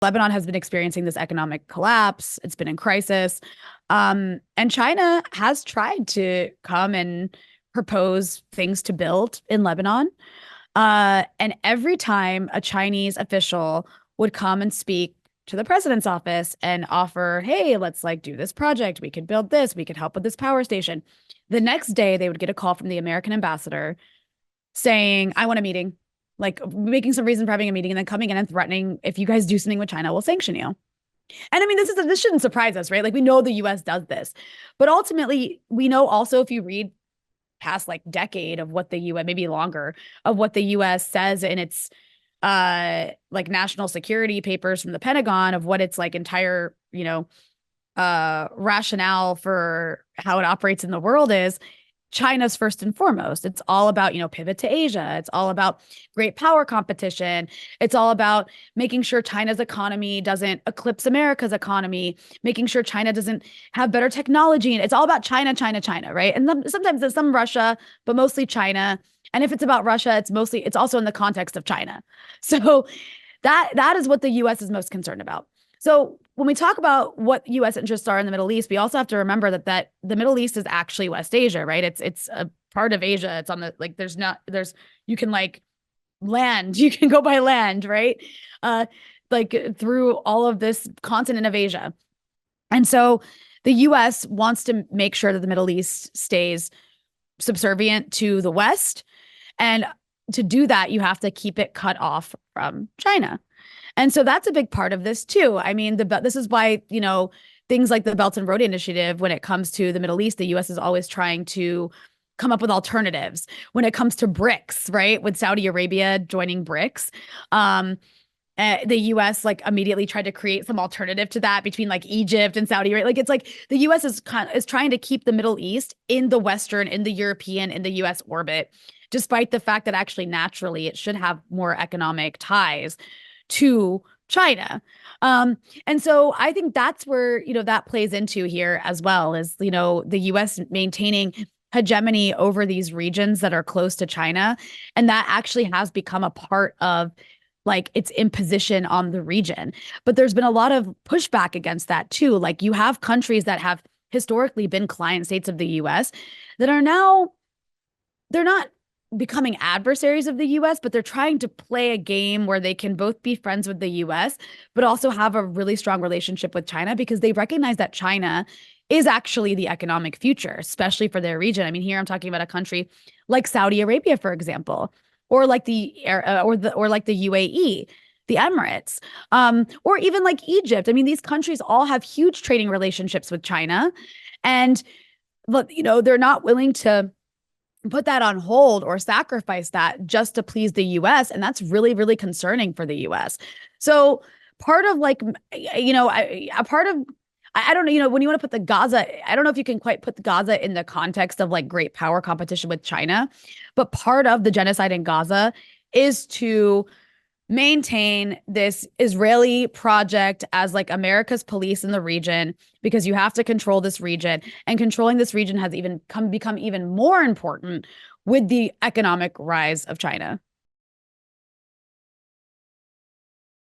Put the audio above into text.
Lebanon has been experiencing this economic collapse. It's been in crisis. And China has tried to come and propose things to build in Lebanon. And every time a Chinese official would come and speak to the president's office and offer, hey, let's like do this project. We could build this. We could help with this power station. The next day, they would get a call from the American ambassador saying, I want a meeting, like making some reason for having a meeting and then coming in and threatening, if you guys do something with China, we'll sanction you. And I mean, this shouldn't surprise us, right? Like we know the US does this. But ultimately, we know also if you read past like decade of what the US, maybe longer, of what the US says in its like national security papers from the Pentagon of what its like entire, rationale for how it operates in the world is China's first and foremost. It's all about, pivot to Asia. It's all about great power competition. It's all about making sure China's economy doesn't eclipse America's economy, making sure China doesn't have better technology. And it's all about China, China, China, right? And sometimes there's some Russia, but mostly China. And if it's about Russia, it's also in the context of China. So that is what the US is most concerned about. So when we talk about what U.S. interests are in the Middle East, we also have to remember that the Middle East is actually West Asia, right? It's a part of Asia. It's on the like you can like land, you can go by land, right? Like through all of this continent of Asia. And so the U.S. wants to make sure that the Middle East stays subservient to the West. And to do that, you have to keep it cut off from China. And so that's a big part of this too. I mean, this is why, things like the Belt and Road Initiative, when it comes to the Middle East, the US is always trying to come up with alternatives. When it comes to BRICS, right? With Saudi Arabia joining BRICS, the US like immediately tried to create some alternative to that between like Egypt and Saudi Arabia. Like it's like the US is trying to keep the Middle East in the Western, in the European, in the US orbit, despite the fact that actually naturally it should have more economic ties to China. And so I think that's where, that plays into here as well as, the US maintaining hegemony over these regions that are close to China. And that actually has become a part of like its imposition on the region. But there's been a lot of pushback against that too. Like you have countries that have historically been client states of the US that are now, they're not becoming adversaries of the US, but they're trying to play a game where they can both be friends with the US, but also have a really strong relationship with China because they recognize that China is actually the economic future, especially for their region. I mean, here I'm talking about a country like Saudi Arabia, for example, or like the UAE, the Emirates, or even like Egypt. I mean, these countries all have huge trading relationships with China, and they're not willing to put that on hold or sacrifice that just to please the US. And that's really, really concerning for the US. So part of like, a part of, I don't know, when you want to put the Gaza, I don't know if you can quite put the Gaza in the context of like great power competition with China, but part of the genocide in Gaza is to maintain this Israeli project as like America's police in the region because you have to control this region, and controlling this region has become even more important with the economic rise of China.